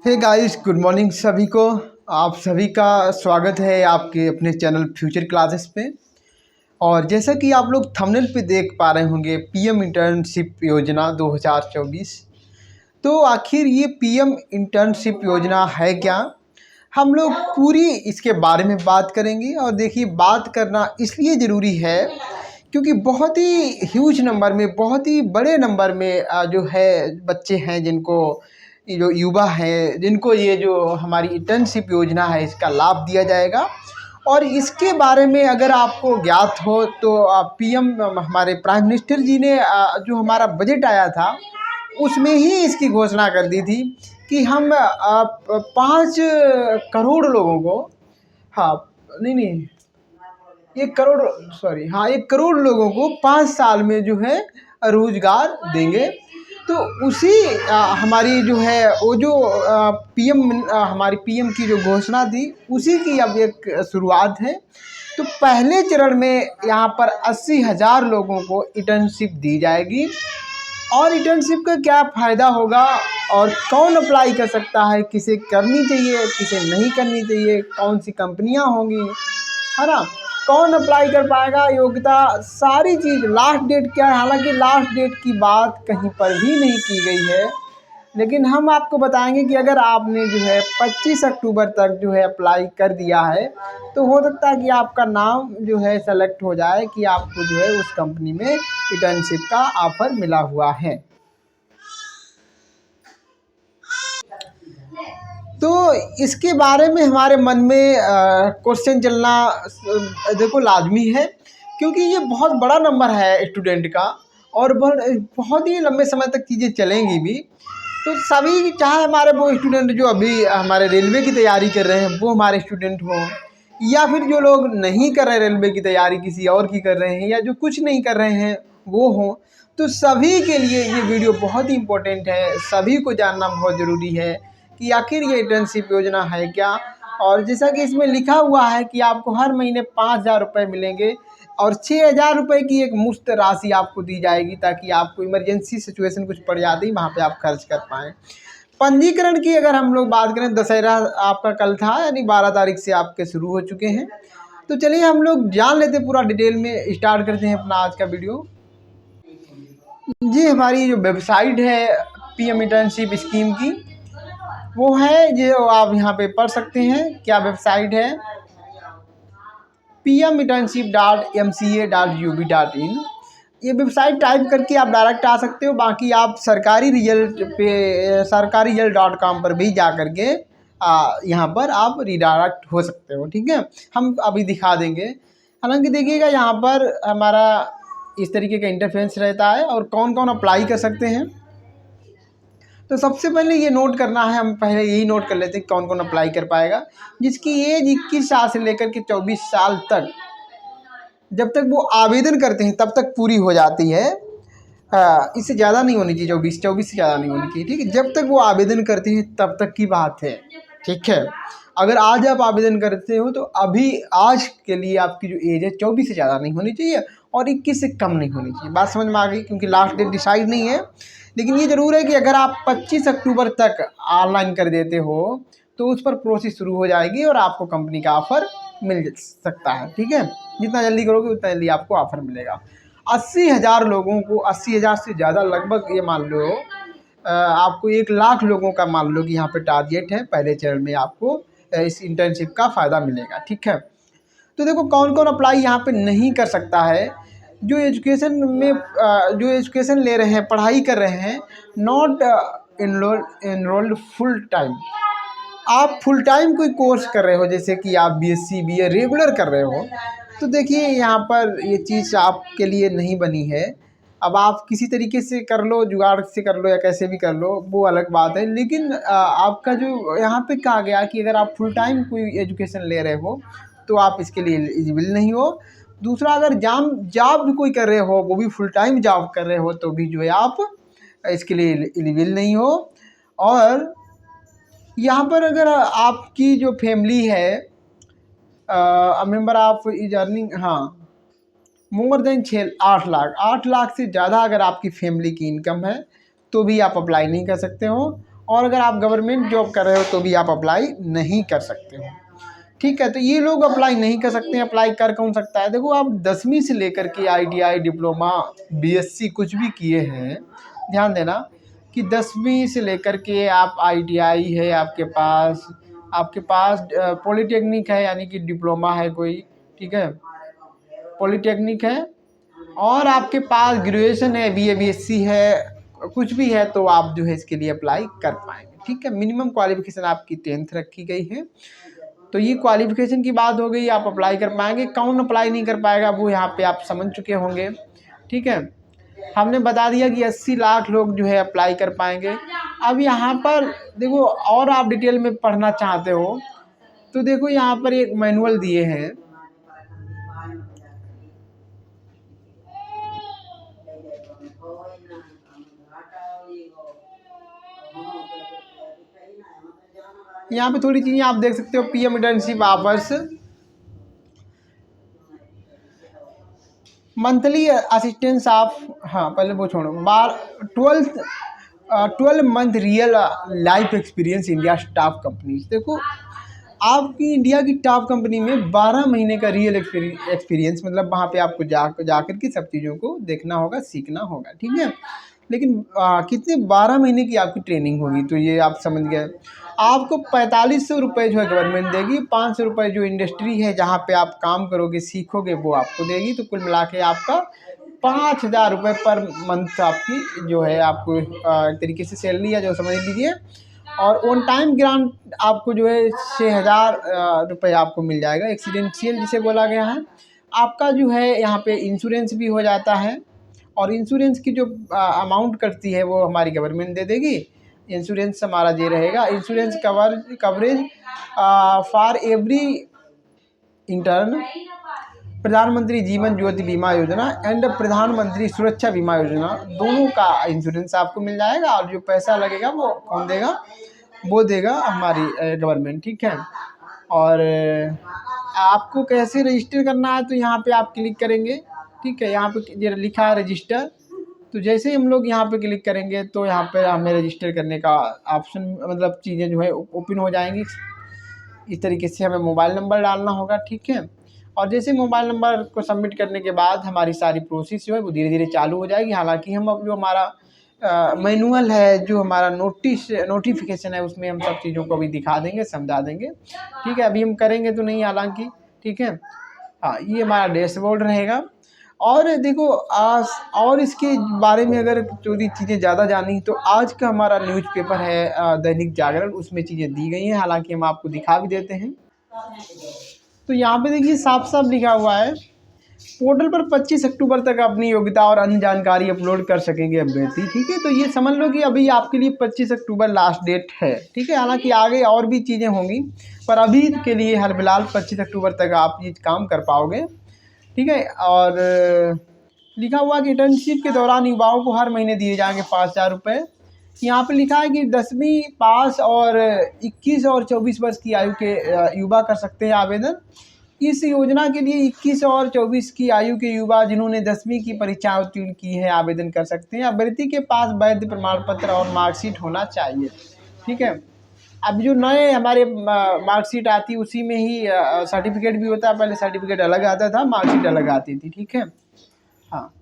Hey guys, good morning सभी को। आप सभी का स्वागत है आपके अपने चैनल फ्यूचर क्लासेस पे। और जैसा कि आप लोग थंबनेल पे देख पा रहे होंगे, पीएम इंटर्नशिप योजना 2024। तो आखिर ये पीएम इंटर्नशिप योजना है क्या? हम लोग पूरी इसके बारे में बात करेंगे। और देखिए, बात करना इसलिए ज़रूरी है क्योंकि बहुत ही ह्यूज नंबर में, बहुत ही बड़े नंबर में जो है बच्चे हैं, जिनको ये जो युवा हैं, जिनको ये जो हमारी इंटर्नशिप योजना है इसका लाभ दिया जाएगा। और इसके बारे में अगर आपको ज्ञात हो तो पीएम हमारे प्राइम मिनिस्टर जी ने जो हमारा बजट आया था उसमें ही इसकी घोषणा कर दी थी कि हम 5 करोड़ लोगों को, हाँ नहीं नहीं 1 करोड़, सॉरी, हाँ 1 करोड़ लोगों को 5 साल में जो है रोजगार देंगे। तो उसी हमारी जो है वो जो पीएम हमारी पीएम की जो घोषणा थी उसी की अब एक शुरुआत है। तो पहले चरण में यहाँ पर 80,000 लोगों को इंटर्नशिप दी जाएगी। और इंटर्नशिप का क्या फ़ायदा होगा और कौन अप्लाई कर सकता है, किसे करनी चाहिए, किसे नहीं करनी चाहिए, कौन सी कंपनियां होंगी, है ना, कौन अप्लाई कर पाएगा, योग्यता, सारी चीज़, लास्ट डेट क्या है। हालांकि लास्ट डेट की बात कहीं पर भी नहीं की गई है, लेकिन हम आपको बताएंगे कि अगर आपने जो है 25 अक्टूबर तक जो है अप्लाई कर दिया है तो हो सकता है कि आपका नाम जो है सेलेक्ट हो जाए कि आपको जो है उस कंपनी में इंटर्नशिप का ऑफर मिला हुआ है। तो इसके बारे में हमारे मन में क्वेश्चन चलना देखो लाजमी है, क्योंकि ये बहुत बड़ा नंबर है स्टूडेंट का और बहुत ही लंबे समय तक चीज़ें चलेंगी भी। तो सभी, चाहे हमारे वो स्टूडेंट जो अभी हमारे रेलवे की तैयारी कर रहे हैं वो हमारे स्टूडेंट हों, या फिर जो लोग नहीं कर रहे रेलवे की तैयारी, किसी और की कर रहे हैं, या जो कुछ नहीं कर रहे हैं वो हों, तो सभी के लिए ये वीडियो बहुत ही इम्पोर्टेंट है। सभी को जानना बहुत ज़रूरी है कि आखिर ये इंटर्नशिप योजना है क्या। और जैसा कि इसमें लिखा हुआ है कि आपको हर महीने 5,000 रुपये मिलेंगे और 6,000 रुपये की एक मुफ्त राशि आपको दी जाएगी, ताकि आपको इमरजेंसी सिचुएशन कुछ पड़ जाती है वहाँ पे आप खर्च कर पाएँ। पंजीकरण की अगर हम लोग बात करें, दशहरा आपका कल था, यानी 12 तारीख से आपके शुरू हो चुके हैं। तो चलिए हम लोग जान लेते पूरा डिटेल में, स्टार्ट करते हैं अपना आज का वीडियो। जी, हमारी जो वेबसाइट है पीएम इंटर्नशिप स्कीम की, वो है, जो आप यहाँ पे पढ़ सकते हैं। क्या वेबसाइट है? pminternship.mca.ub.in। ये वेबसाइट टाइप करके आप डायरेक्ट आ सकते हो। बाकी आप सरकारी रिजल्ट पे sarkariresult.com पर भी जा करके यहाँ पर आप रिडायरेक्ट हो सकते हो। ठीक है, हम अभी दिखा देंगे। हालांकि देखिएगा, यहाँ पर हमारा इस तरीके का इंटरफेस रहता है और कौन कौन अप्लाई कर सकते हैं। तो सबसे पहले ये नोट करना है, हम पहले यही नोट कर लेते हैं कौन कौन अप्लाई कर पाएगा। जिसकी एज 21 साल से लेकर के 24 साल तक, जब तक वो आवेदन करते हैं तब तक पूरी हो जाती है। इससे ज़्यादा नहीं होनी चाहिए, 24 से ज़्यादा नहीं होनी चाहिए। ठीक है, जब तक वो आवेदन करते हैं तब तक की बात है। ठीक है, अगर आज आप आवेदन करते हो तो अभी आज के लिए आपकी जो एज है 24 से ज़्यादा नहीं होनी चाहिए और 21 से कम नहीं होनी चाहिए। बात समझ में आ गई? क्योंकि लास्ट डेट डिसाइड नहीं है, लेकिन ये ज़रूर है कि अगर आप 25 अक्टूबर तक ऑनलाइन कर देते हो तो उस पर प्रोसेस शुरू हो जाएगी और आपको कंपनी का ऑफ़र मिल सकता है। ठीक है, जितना जल्दी करोगे उतना जल्दी आपको ऑफ़र मिलेगा। 80,000 लोगों को, 80,000 से ज़्यादा, लगभग ये मान लो आपको 1,00,000 लोगों का मान लो कि यहाँ पे टारगेट है। पहले चरण में आपको इस इंटर्नशिप का फ़ायदा मिलेगा। ठीक है, तो देखो कौन कौन अप्लाई यहाँ पे नहीं कर सकता है। जो एजुकेशन में जो एजुकेशन ले रहे हैं, पढ़ाई कर रहे हैं, नॉट एनरोल्ड फुल टाइम। आप फुल टाइम कोई कोर्स कर रहे हो, जैसे कि आप बीएससी बीए रेगुलर कर रहे हो, तो देखिए यहाँ पर ये चीज़ आपके लिए नहीं बनी है। अब आप किसी तरीके से कर लो, जुगाड़ से कर लो या कैसे भी कर लो, वो अलग बात है। लेकिन आपका जो यहाँ पे कहा गया कि अगर आप फुल टाइम कोई एजुकेशन ले रहे हो तो आप इसके लिए एलिजिबल नहीं हो। दूसरा, अगर जॉब भी कोई कर रहे हो, वो भी फुल टाइम जॉब कर रहे हो, तो भी जो है आप इसके लिए एलिजिबल नहीं हो। और यहाँ पर अगर आपकी जो फैमिली है, मेंबर ऑफ इज अर्निंग, हाँ, मोर देन 8 लाख से ज़्यादा अगर आपकी फैमिली की इनकम है तो भी आप अप्लाई नहीं कर सकते हो। और अगर आप गवर्नमेंट जॉब कर रहे हो तो भी आप अप्लाई नहीं कर सकते हो। ठीक है, तो ये लोग अप्लाई नहीं कर सकते हैं। अप्लाई कर कौन सकता है? देखो, आप 10वीं से लेकर के ITI, डिप्लोमा, BSc कुछ भी किए हैं, ध्यान देना कि 10वीं से लेकर के आप ITI है आपके पास पॉलीटेक्निक है, यानी कि डिप्लोमा है कोई, ठीक है, पॉलीटेक्निक है, और आपके पास ग्रेजुएशन है, BA BSc है, कुछ भी है, तो आप जो है इसके लिए अप्लाई कर पाएंगे। ठीक है, मिनिमम क्वालिफिकेशन आपकी 10th रखी गई है। तो ये क्वालिफिकेशन की बात हो गई, आप अप्लाई कर पाएंगे। कौन अप्लाई नहीं कर पाएगा वो यहाँ पे आप समझ चुके होंगे। ठीक है, हमने बता दिया कि 80 लाख लोग जो है अप्लाई कर पाएंगे। अब यहाँ पर देखो, और आप डिटेल में पढ़ना चाहते हो तो देखो, यहाँ पर एक मैनुअल दिए हैं। यहाँ पे थोड़ी चीज़ें आप देख सकते हो। PM internship hours, monthly assistance of, हाँ पहले वो छोड़ो, 12 month real life experience India top companies. देखो, आपकी इंडिया की टॉप कंपनी में 12 महीने का रियल एक्सपीरियंस, मतलब वहाँ पे आपको जाकर के सब चीज़ों को देखना होगा, सीखना होगा। ठीक है, लेकिन कितने 12 महीने की आपकी ट्रेनिंग होगी, तो ये आप समझ गए। आपको 4500 रुपये जो है गवर्नमेंट देगी, 500 रुपये जो इंडस्ट्री है जहाँ पे आप काम करोगे, सीखोगे, वो आपको देगी। तो कुल मिला के आपका 5000 रुपये पर मंथ आपकी जो है, आपको एक तरीके से सैलरी है जो समझ लीजिए। और ऑन टाइम ग्रांट आपको जो है 6000 रुपये आपको मिल जाएगा। एक्सीडेंशियल जिसे बोला गया है, आपका जो है यहाँ पे इंश्योरेंस भी हो जाता है, और इंश्योरेंस की जो अमाउंट कटती है वो हमारी गवर्नमेंट दे देगी। इंश्योरेंस हमारा ये रहेगा, insurance coverage for every intern, प्रधानमंत्री जीवन ज्योति बीमा योजना एंड प्रधानमंत्री सुरक्षा बीमा योजना, दोनों का इंश्योरेंस आपको मिल जाएगा। और जो पैसा लगेगा वो कौन देगा? वो देगा हमारी गवर्नमेंट। ठीक है, और आपको कैसे रजिस्टर करना है, तो यहाँ पे आप क्लिक करेंगे। ठीक है, यहाँ पे ये लिखा है रजिस्टर, तो जैसे ही हम लोग यहाँ पे क्लिक करेंगे तो यहाँ पे हमें रजिस्टर करने का ऑप्शन, मतलब चीज़ें जो है ओपन हो जाएंगी। इस तरीके से हमें मोबाइल नंबर डालना होगा। ठीक है, और जैसे मोबाइल नंबर को सबमिट करने के बाद हमारी सारी प्रोसेस जो है वो धीरे धीरे चालू हो जाएगी। हालांकि हम अब जो हमारा मैनुअल है, जो हमारा नोटिफिकेशन है, उसमें हम सब चीज़ों को भी दिखा देंगे, समझा देंगे। ठीक है, अभी हम करेंगे तो नहीं हालांकि। ठीक है, हाँ, ये हमारा डैशबोर्ड रहेगा। और देखो, आज और इसके बारे में अगर थोड़ी चीज़ें ज़्यादा जानी तो आज का हमारा न्यूज़पेपर है दैनिक जागरण, उसमें चीज़ें दी गई हैं। हालांकि हम आपको दिखा भी देते हैं। तो यहाँ पे देखिए, साफ साफ लिखा हुआ है, पोर्टल पर 25 अक्टूबर तक अपनी योग्यता और अन्य जानकारी अपलोड कर सकेंगे अभ्यर्थी। ठीक है, तो ये समझ लो कि अभी आपके लिए 25 अक्टूबर लास्ट डेट है। ठीक है, हालांकि आगे और भी चीज़ें होंगी, पर अभी के लिए हाल फिलहाल 25 अक्टूबर तक आप ये काम कर पाओगे। ठीक है, और लिखा हुआ कि इंटर्नशिप के दौरान युवाओं को हर महीने दिए जाएंगे 5000 रुपये। यहाँ पे लिखा है कि 10वीं पास और 21 और 24 वर्ष की आयु के युवा कर सकते हैं आवेदन। इस योजना के लिए 21 और 24 की आयु के युवा जिन्होंने 10वीं की परीक्षा उत्तीर्ण की है आवेदन कर सकते हैं। अभ्यर्थी के पास वैध प्रमाण पत्र और मार्कशीट होना चाहिए। ठीक है, अब जो नए हमारे मार्कशीट आती है उसी में ही सर्टिफिकेट भी होता है। पहले सर्टिफिकेट अलग आता था, मार्कशीट अलग आती थी। ठीक है, हाँ,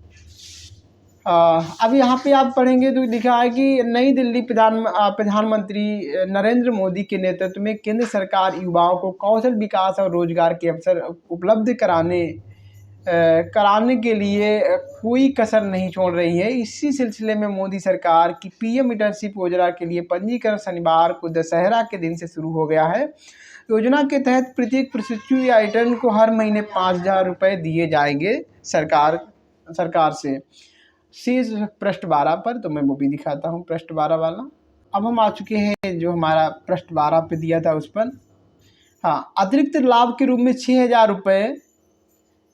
अब यहाँ पे आप पढ़ेंगे तो लिखा है कि नई दिल्ली प्रधानमंत्री नरेंद्र मोदी के नेतृत्व में केंद्र सरकार युवाओं को कौशल विकास और रोजगार के अवसर उपलब्ध कराने के लिए कोई कसर नहीं छोड़ रही है। इसी सिलसिले में मोदी सरकार की PM इंटर्नशिप योजना के लिए पंजीकरण शनिवार को दशहरा के दिन से शुरू हो गया है। योजना के तहत प्रत्येक प्रशिक्षु या इंटर्न को हर महीने 5000 रुपये दिए जाएंगे सरकार से। शीर्ष पृष्ठ 12 पर, तो मैं वो भी दिखाता हूँ, पृष्ठ 12 वाला। अब हम आ चुके हैं जो हमारा पृष्ठ 12 पे दिया था उस पर। हाँ, अतिरिक्त लाभ के रूप में 6000 रुपये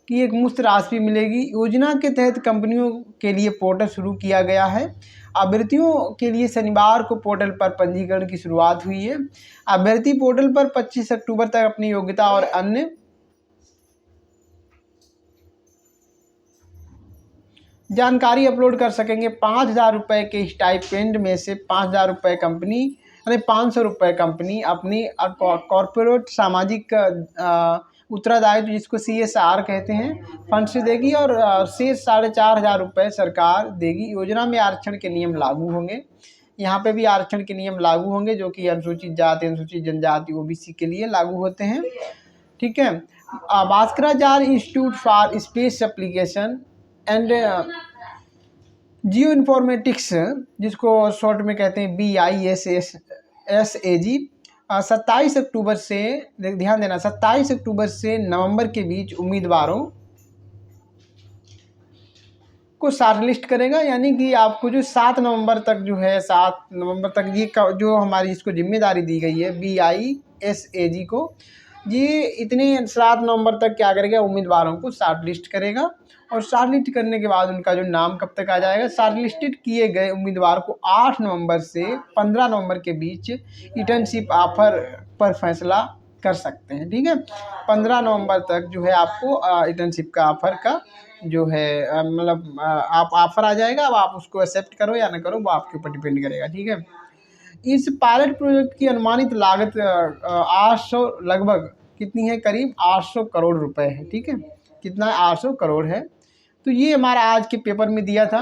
की एक मुफ्त राशि मिलेगी। योजना के तहत कंपनियों के लिए पोर्टल शुरू किया गया है। अभ्यर्थियों के लिए शनिवार को पोर्टल पर पंजीकरण की शुरुआत हुई है। अभ्यर्थी पोर्टल पर 25 अक्टूबर तक अपनी योग्यता और अन्य जानकारी अपलोड कर सकेंगे। 5000 रुपये के स्टाइपेंड में से 5000 रुपये कंपनी यानी 500 रुपये कंपनी अपनी कॉरपोरेट सामाजिक उत्तरदायित्व जिसको CSR कहते हैं फंड से देगी, और शेष 4,500 रुपये सरकार देगी। योजना में आरक्षण के नियम लागू होंगे। यहाँ पे भी आरक्षण के नियम लागू होंगे जो कि अनुसूचित जाति, अनुसूचित जनजाति, OBC के लिए लागू होते हैं। ठीक है। Bhaskaracharya institute for space application and geo informatics, जिसको शॉर्ट में कहते हैं BISSAG, 27 अक्टूबर से, ध्यान देना, 27 अक्टूबर से नवंबर के बीच उम्मीदवारों को शॉर्टलिस्ट करेगा। यानी कि आपको जो 7 नवंबर तक जो है, 7 नवंबर तक ये जो हमारी इसको जिम्मेदारी दी गई है BISAG को, ये इतने 7 नवंबर तक क्या करेगा, उम्मीदवारों को शॉर्टलिस्ट करेगा। और शॉर्टलिस्ट करने के बाद उनका जो नाम कब तक आ जाएगा, शॉर्टलिस्टेड किए गए उम्मीदवार को 8 नवंबर से 15 नवंबर के बीच इंटर्नशिप ऑफर पर फैसला कर सकते हैं। ठीक है। 15 नवंबर तक जो है आपको इंटर्नशिप का ऑफर का जो है मतलब आप ऑफर आ जाएगा। अब आप उसको एक्सेप्ट करो या ना करो, वो आपके ऊपर डिपेंड करेगा। ठीक है। इस पायलट प्रोजेक्ट की अनुमानित लागत 800 लगभग कितनी है, करीब 800 करोड़ रुपए है। ठीक है। कितना, 800 करोड़ है। तो ये हमारा आज के पेपर में दिया था।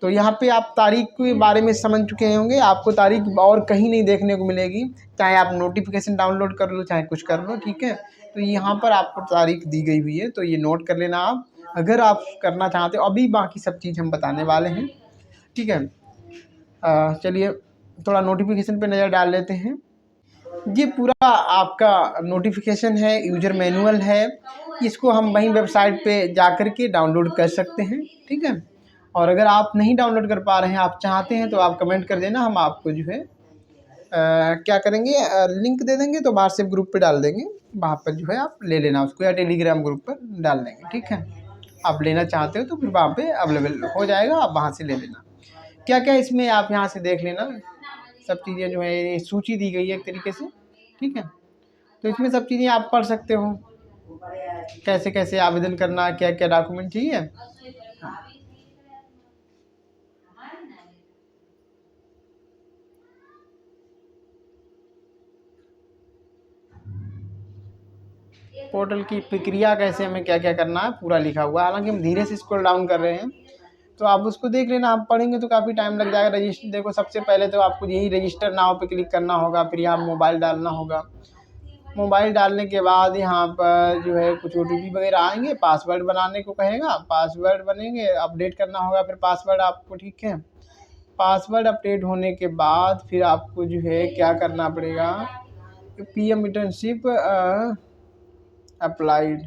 तो यहाँ पे आप तारीख के बारे में समझ चुके होंगे। आपको तारीख और कहीं नहीं देखने को मिलेगी, चाहे आप नोटिफिकेशन डाउनलोड कर लो, चाहे कुछ कर लो। ठीक है। तो यहाँ पर आपको तारीख दी गई हुई है, तो ये नोट कर लेना आप, अगर आप करना चाहते हो। अभी बाकी सब चीज़ हम बताने वाले हैं। ठीक है। चलिए थोड़ा नोटिफिकेशन पे नज़र डाल लेते हैं। ये पूरा आपका नोटिफिकेशन है, यूजर मैनुअल है। इसको हम वहीं वेबसाइट पे जाकर के डाउनलोड कर सकते हैं। ठीक है। और अगर आप नहीं डाउनलोड कर पा रहे हैं, आप चाहते हैं, तो आप कमेंट कर देना, हम आपको जो है क्या करेंगे, लिंक दे देंगे, तो व्हाट्सएप ग्रुप पे डाल देंगे। वहाँ पर जो है आप ले लेना उसको, या टेलीग्राम ग्रुप पर डाल देंगे। ठीक है। आप लेना चाहते हो तो फिर वहाँ पे अवेलेबल हो जाएगा, आप वहाँ से ले लेना। क्या क्या इसमें आप यहाँ से देख लेना, सब चीज़ें जो है सूची दी गई है एक तरीके से। ठीक है। तो इसमें सब चीज़ें आप पढ़ सकते हो, कैसे कैसे आवेदन करना, क्या क्या डॉक्यूमेंट चाहिए। पोर्टल की प्रक्रिया कैसे, हमें क्या क्या करना है, पूरा लिखा हुआ है। हालांकि हम धीरे से स्क्रॉल डाउन कर रहे हैं, तो आप उसको देख लेना। आप पढ़ेंगे तो काफ़ी टाइम लग जाएगा। रजिस्टर, देखो सबसे पहले तो आपको यही रजिस्टर नाउ पे क्लिक करना होगा, फिर यहाँ मोबाइल डालना होगा। मोबाइल डालने के बाद यहाँ पर जो है कुछ OTP वगैरह आएंगे, पासवर्ड बनाने को कहेगा, पासवर्ड बनेंगे, अपडेट करना होगा फिर पासवर्ड आपको। ठीक है। पासवर्ड अपडेट होने के बाद फिर आपको जो है क्या करना पड़ेगा, PM internship applied,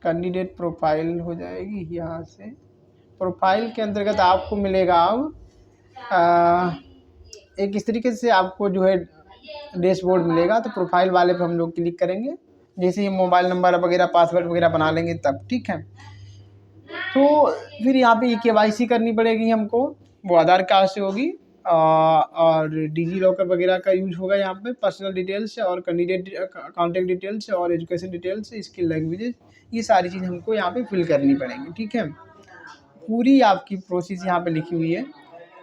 candidate profile हो जाएगी। यहाँ से प्रोफाइल के अंतर्गत आपको मिलेगा अब एक इस तरीके से आपको जो है डैशबोर्ड मिलेगा। तो प्रोफाइल वाले पे हम लोग क्लिक करेंगे, जैसे ही मोबाइल नंबर वगैरह पासवर्ड वगैरह बना लेंगे तब। ठीक है। तो फिर यहाँ पे KYC करनी पड़ेगी हमको, वो आधार कार्ड से होगी, और डिजी लॉकर वगैरह का यूज होगा यहाँ पे। पर्सनल डिटेल्स और कैंडिडेट कॉन्टैक्ट डिटेल्स और एजुकेशन डिटेल्स, स्किल लैंग्वेजेस, ये सारी चीज़ हमको यहाँ पे फिल करनी पड़ेंगी। ठीक है। पूरी आपकी प्रोसेस यहाँ पे लिखी हुई है।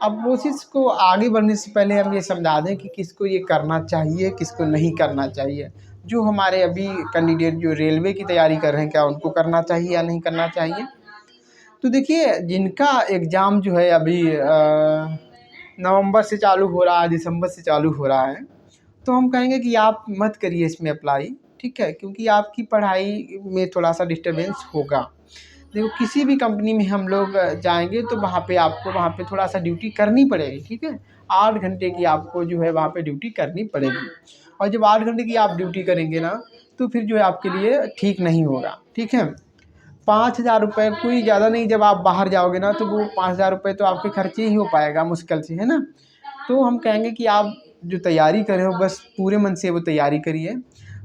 अब प्रोसेस को आगे बढ़ने से पहले हम ये समझा दें कि किसको ये करना चाहिए, किसको नहीं करना चाहिए। जो हमारे अभी कैंडिडेट जो रेलवे की तैयारी कर रहे हैं, क्या उनको करना चाहिए या नहीं करना चाहिए। तो देखिए, जिनका एग्ज़ाम जो है अभी नवंबर से चालू हो रहा है, दिसंबर से चालू हो रहा है, तो हम कहेंगे कि आप मत करिए इसमें अप्लाई। ठीक है। क्योंकि आपकी पढ़ाई में थोड़ा सा डिस्टर्बेंस होगा। देखो, किसी भी कंपनी में हम लोग जाएंगे तो वहाँ पे आपको वहाँ पे थोड़ा सा ड्यूटी करनी पड़ेगी। ठीक है। 8 घंटे की आपको जो है वहाँ पे ड्यूटी करनी पड़ेगी। और जब 8 घंटे की आप ड्यूटी करेंगे ना, तो फिर जो है आपके लिए ठीक नहीं होगा। ठीक है। 5,000 रुपये कोई ज़्यादा नहीं। जब आप बाहर जाओगे ना, तो वो 5,000 रुपये तो आपके खर्चे ही हो पाएगा मुश्किल से, है ना। तो हम कहेंगे कि आप जो तैयारी कर रहे हो, बस पूरे मन से वो तैयारी करिए।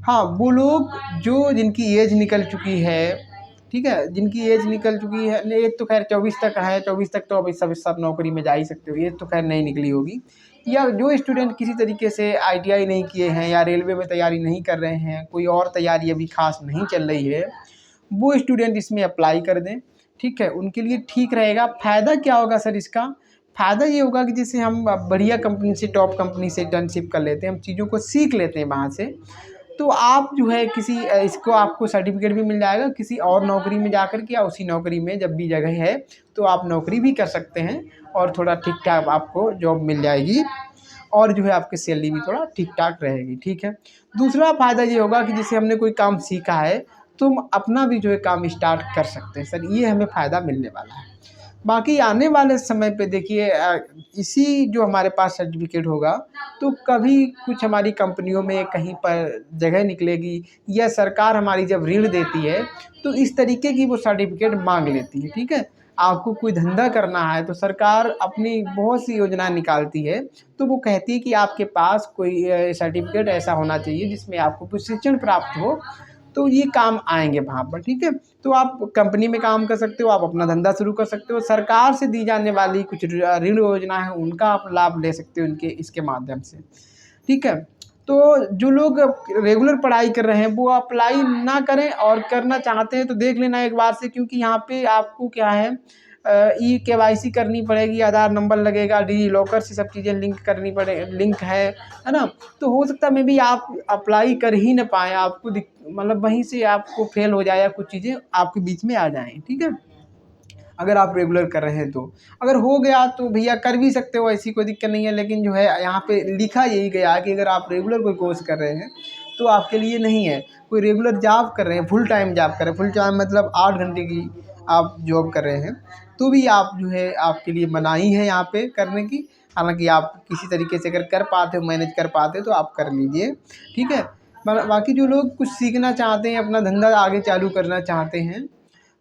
हाँ, वो लोग जो जिनकी एज निकल चुकी है, ठीक है, जिनकी एज निकल चुकी है, एज तो खैर 24 तक है, 24 तक तो अभी सब नौकरी में जा ही सकते हो, एज तो खैर नहीं निकली होगी। या जो स्टूडेंट किसी तरीके से ITI नहीं किए हैं, या रेलवे में तैयारी नहीं कर रहे हैं, कोई और तैयारी अभी खास नहीं चल रही है, वो स्टूडेंट इसमें अप्लाई कर दें। ठीक है। उनके लिए ठीक रहेगा। फ़ायदा क्या होगा सर इसका, फ़ायदा ये होगा कि जैसे हम बढ़िया कंपनी से, टॉप कंपनी से इंटर्नशिप कर लेते हैं, हम चीज़ों को सीख लेते हैं वहाँ से, तो आप जो है किसी इसको आपको सर्टिफिकेट भी मिल जाएगा किसी और नौकरी में जाकर के, या उसी नौकरी में जब भी जगह है तो आप नौकरी भी कर सकते हैं और थोड़ा ठीक ठाक आपको जॉब मिल जाएगी, और जो है आपकी सैलरी भी थोड़ा ठीक ठाक रहेगी। ठीक है। दूसरा फ़ायदा ये होगा कि जैसे हमने कोई काम सीखा है तो हम अपना भी जो है काम स्टार्ट कर सकते हैं सर, ये हमें फ़ायदा मिलने वाला है। बाकी आने वाले समय पे देखिए इसी जो हमारे पास सर्टिफिकेट होगा तो कभी कुछ हमारी कंपनियों में कहीं पर जगह निकलेगी, या सरकार हमारी जब ऋण देती है तो इस तरीके की वो सर्टिफिकेट मांग लेती है। ठीक है। आपको कोई धंधा करना है तो सरकार अपनी बहुत सी योजनाएं निकालती है, तो वो कहती है कि आपके पास कोई सर्टिफिकेट ऐसा होना चाहिए जिसमें आपको प्रशिक्षण प्राप्त हो, तो ये काम आएंगे वहाँ पर। ठीक है। तो आप कंपनी में काम कर सकते हो, आप अपना धंधा शुरू कर सकते हो, सरकार से दी जाने वाली कुछ ऋण योजना है उनका आप लाभ ले सकते हो उनके इसके माध्यम से। ठीक है। तो जो लोग रेगुलर पढ़ाई कर रहे हैं वो अप्लाई ना करें, और करना चाहते हैं तो देख लेना एक बार से, क्योंकि यहाँ पे आपको क्या है ई केवाईसी करनी पड़ेगी, आधार नंबर लगेगा, डिजी लॉकर से सब चीज़ें लिंक करनी पड़े, लिंक है ना। तो हो सकता है मे बी आप अप्लाई कर ही ना पाएँ, आपको मतलब वहीं से आपको फेल हो जाए या कुछ चीज़ें आपके बीच में आ जाएँ। ठीक है। अगर आप रेगुलर कर रहे हैं तो, अगर हो गया तो भैया कर भी सकते हो, ऐसी कोई दिक्कत नहीं है, लेकिन जो है यहाँ पे लिखा यही गया कि अगर आप रेगुलर कोई कोर्स कर रहे हैं तो आपके लिए नहीं है। कोई रेगुलर जॉब कर रहे हैं, फुल टाइम जॉब कर रहे हैं, फुल टाइम मतलब 8 घंटे की आप जॉब कर रहे हैं, तो भी आप जो है आपके लिए मनाही है यहाँ पे करने की। हालांकि आप किसी तरीके से अगर कर पाते हो, मैनेज कर पाते हो तो आप कर लीजिए। ठीक है। बाकी जो लोग कुछ सीखना चाहते हैं, अपना धंधा आगे चालू करना चाहते हैं,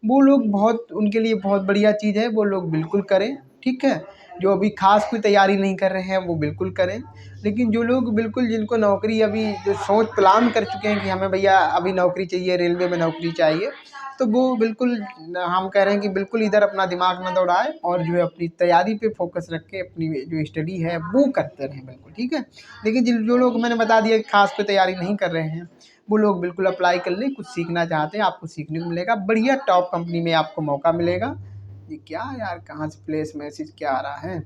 वो लोग बहुत, उनके लिए बहुत बढ़िया चीज़ है, वो लोग बिल्कुल करें। ठीक है। जो अभी ख़ास कोई तैयारी नहीं कर रहे हैं वो बिल्कुल करें, लेकिन जो लोग बिल्कुल, जिनको नौकरी अभी जो सोच प्लान कर चुके हैं कि हमें भैया अभी नौकरी चाहिए, रेलवे में नौकरी चाहिए, तो वो बिल्कुल, हम कह रहे हैं कि बिल्कुल इधर अपना दिमाग ना दौड़ाएं, और जो है अपनी तैयारी पे फोकस रख के अपनी जो स्टडी है वो करते रहें बिल्कुल। ठीक है। लेकिन जो लोग मैंने बता दिया कि खास कोई तैयारी नहीं कर रहे हैं, वो लोग बिल्कुल अप्लाई कर लें। कुछ सीखना चाहते हैं, आपको सीखने को मिलेगा, बढ़िया टॉप कंपनी में आपको मौका मिलेगा। ये क्या यार, कहाँ से प्लेस मैसेज क्या आ रहा है।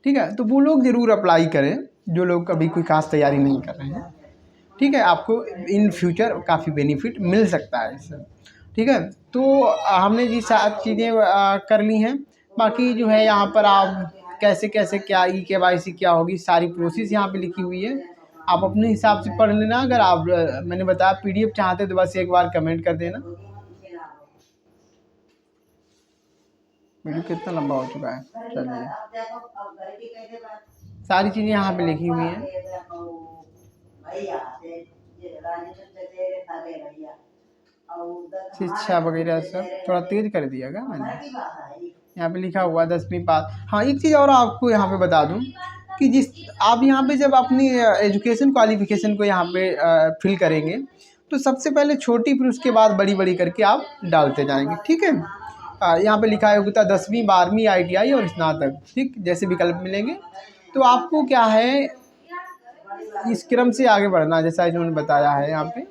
ठीक है। तो वो लोग ज़रूर अप्लाई करें जो लोग कभी कोई खास तैयारी नहीं कर रहे हैं। ठीक है। आपको इन फ्यूचर काफ़ी बेनिफिट मिल सकता है इससे। ठीक है। तो हमने जी 7 चीज़ें कर ली हैं। बाकी जो है यहाँ पर आप कैसे कैसे क्या ई केवाईसी क्या होगी, सारी प्रोसेस यहाँ पे लिखी हुई है, आप अपने हिसाब से पढ़ लेना। अगर आप मैंने बताया पीडीएफ चाहते तो बस एक बार कमेंट कर देना। वीडियो कितना लंबा हो चुका है, चलिए। सारी चीज़ें यहाँ पे लिखी हुई हैं। शिक्षा वगैरह सब थोड़ा तेज कर दिया क्या मैंने, यहाँ पे लिखा हुआ 10वीं पास। हाँ, एक चीज़ और आपको यहाँ पे बता दूँ कि जिस आप यहाँ पे जब अपनी एजुकेशन क्वालिफिकेशन को यहाँ पे फिल करेंगे तो सबसे पहले छोटी, फिर उसके बाद बड़ी बड़ी करके आप डालते जाएंगे। ठीक है। यहाँ पे लिखा है योग्यता 10वीं, 12वीं, ITI और स्नातक, ठीक जैसे विकल्प मिलेंगे। तो आपको क्या है इस क्रम से आगे बढ़ना, जैसा इन्होंने बताया है यहाँ पे।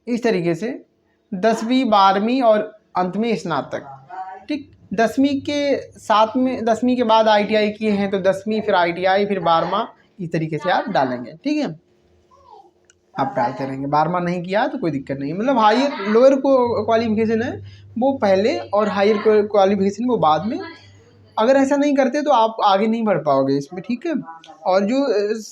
इस तरीके से 10वीं, 12वीं और अंत में स्नातक। ठीक। 10वीं के साथ में, 10वीं के बाद ITI किए हैं तो 10वीं, फिर ITI, फिर 12वां, इस तरीके से आप डालेंगे। ठीक है। आप डालते रहेंगे। 12वां नहीं किया तो कोई दिक्कत नहीं, मतलब हायर लोअर को क्वालिफिकेशन है वो पहले और हायर क्वालिफिकेशन वो बाद में। अगर ऐसा नहीं करते तो आप आगे नहीं बढ़ पाओगे इसमें। ठीक है। और जो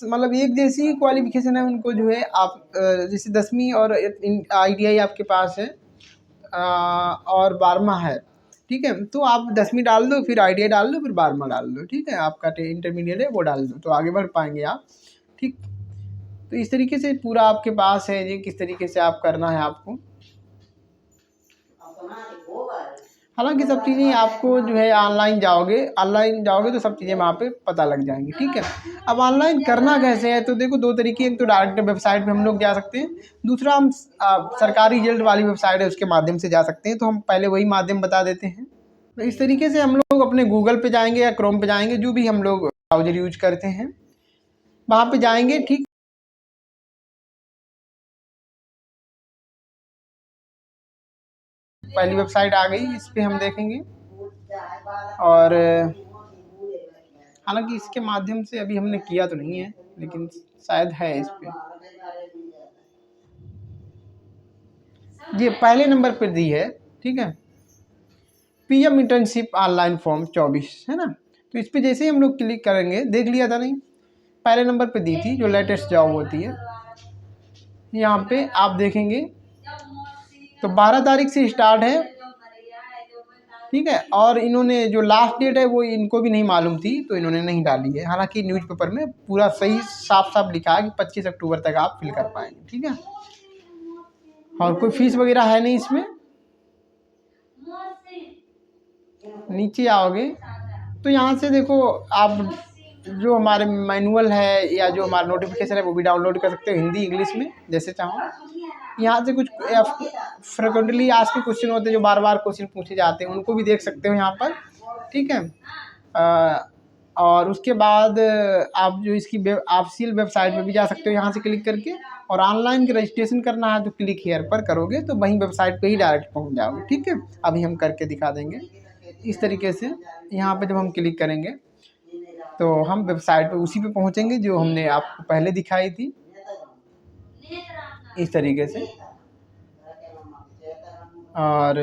मतलब एक जैसी क्वालिफिकेशन है उनको जो है आप जैसे 10वीं और ITI आपके पास है और 12वां है। ठीक है। तो आप 10वीं डाल दो, फिर ITI डाल दो, फिर 12वां डाल दो। ठीक है। आपका इंटरमीडिएट है वो डाल दो, तो आगे बढ़ पाएंगे आप। ठीक। तो इस तरीके से पूरा आपके पास है ये, किस तरीके से आप करना है आपको। हालांकि सब चीज़ें आपको जो है ऑनलाइन जाओगे तो सब चीज़ें वहाँ पे पता लग जाएंगी। ठीक है। अब ऑनलाइन करना कैसे है, तो देखो 2 तरीके, एक तो डायरेक्ट वेबसाइट पे हम लोग जा सकते हैं, दूसरा हम सरकारी रिजल्ट वाली वेबसाइट है उसके माध्यम से जा सकते हैं। तो हम पहले वही माध्यम बता देते हैं। तो इस तरीके से हम लोग अपने गूगल पे जाएंगे या क्रोम पे जाएंगे, जो भी हम लोग ब्राउजर यूज करते हैं वहाँ पे जाएंगे। ठीक। पहली वेबसाइट आ गई, इस पे हम देखेंगे। और हालांकि इसके माध्यम से अभी हमने किया तो नहीं है, लेकिन शायद है इस पे। ये पहले नंबर पर दी है, ठीक है, पीएम इंटर्नशिप ऑनलाइन फॉर्म 24 है ना। तो इस पे जैसे ही हम लोग क्लिक करेंगे, देख लिया था नहीं, पहले नंबर पे दी थी जो लेटेस्ट जॉब होती है। यहाँ पे आप देखेंगे तो 12 तारीख से स्टार्ट है, ठीक है। और इन्होंने जो लास्ट डेट है वो इनको भी नहीं मालूम थी, तो इन्होंने नहीं डाली है। हालांकि न्यूज़पेपर में पूरा सही साफ साफ लिखा है कि 25 अक्टूबर तक आप फिल कर पाएंगे, ठीक है। और कोई फीस वगैरह है नहीं इसमें। नीचे आओगे तो यहाँ से देखो आप जो हमारे मैनुअल है या जो हमारा नोटिफिकेशन है वो भी डाउनलोड कर सकते हो, हिंदी इंग्लिश में जैसे चाहो। यहाँ से कुछ फ्रिक्वेंटली आज के क्वेश्चन होते हैं जो बार बार क्वेश्चन पूछे जाते हैं, उनको भी देख सकते हो यहाँ पर, ठीक है। और उसके बाद आप जो इसकी ऑफिशियल वेबसाइट पे भी जा सकते हो यहाँ से क्लिक करके। और ऑनलाइन के रजिस्ट्रेशन करना है तो क्लिक हेयर पर करोगे तो वहीं वेबसाइट पे ही डायरेक्ट पहुँच जाओगे, ठीक है। अभी हम करके दिखा देंगे इस तरीके से। यहाँ पे जब हम क्लिक करेंगे तो हम वेबसाइट पे उसी पे पहुँचेंगे जो हमने आपको पहले दिखाई थी, इस तरीके से। और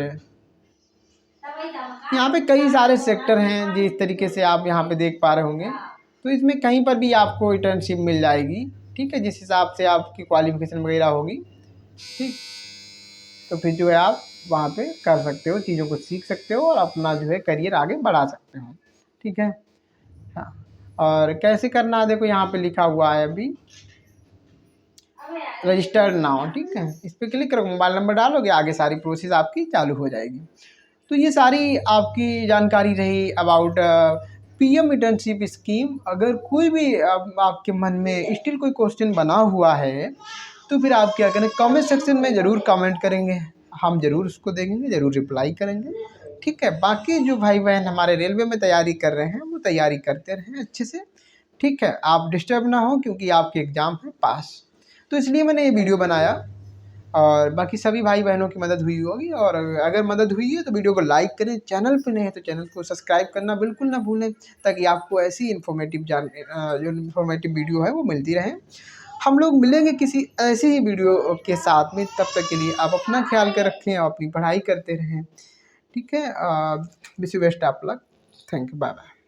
यहाँ पे कई सारे सेक्टर हैं जिस तरीके से आप यहाँ पे देख पा रहे होंगे। तो इसमें कहीं पर भी आपको इंटर्नशिप मिल जाएगी, ठीक है, जिस हिसाब से आपकी क्वालिफिकेशन वगैरह होगी, ठीक। तो फिर जो है आप वहाँ पे कर सकते हो, चीज़ों को सीख सकते हो और अपना जो है करियर आगे बढ़ा सकते हो, ठीक है। हाँ, और कैसे करना है देखो यहाँ पे लिखा हुआ है अभी रजिस्टर्ड नाउ, ठीक है। इस पर क्लिक करो, मोबाइल नंबर डालोगे, आगे सारी प्रोसेस आपकी चालू हो जाएगी। तो ये सारी आपकी जानकारी रही अबाउट पीएम इंटर्नशिप स्कीम। अगर कोई भी आपके मन में स्टिल कोई क्वेश्चन बना हुआ है तो फिर आप क्या करें, कमेंट सेक्शन में ज़रूर कमेंट करेंगे, हम ज़रूर उसको देखेंगे, ज़रूर रिप्लाई करेंगे, ठीक है। बाकी जो भाई बहन हमारे रेलवे में तैयारी कर रहे हैं वो तैयारी करते रहें अच्छे से, ठीक है। आप डिस्टर्ब ना हो क्योंकि आपके एग्ज़ाम है पास, तो इसलिए मैंने ये वीडियो बनाया। और बाकी सभी भाई बहनों की मदद हुई होगी, और अगर मदद हुई है तो वीडियो को लाइक करें, चैनल पे नहीं है तो चैनल को सब्सक्राइब करना बिल्कुल ना भूलें, ताकि आपको ऐसी जो इन्फॉर्मेटिव वीडियो है वो मिलती रहे। हम लोग मिलेंगे किसी ऐसी ही वीडियो के साथ में, तब तक के लिए आप अपना ख्याल कर रखें और अपनी पढ़ाई करते रहें, ठीक है। Wish you best of luck, thank you, bye bye.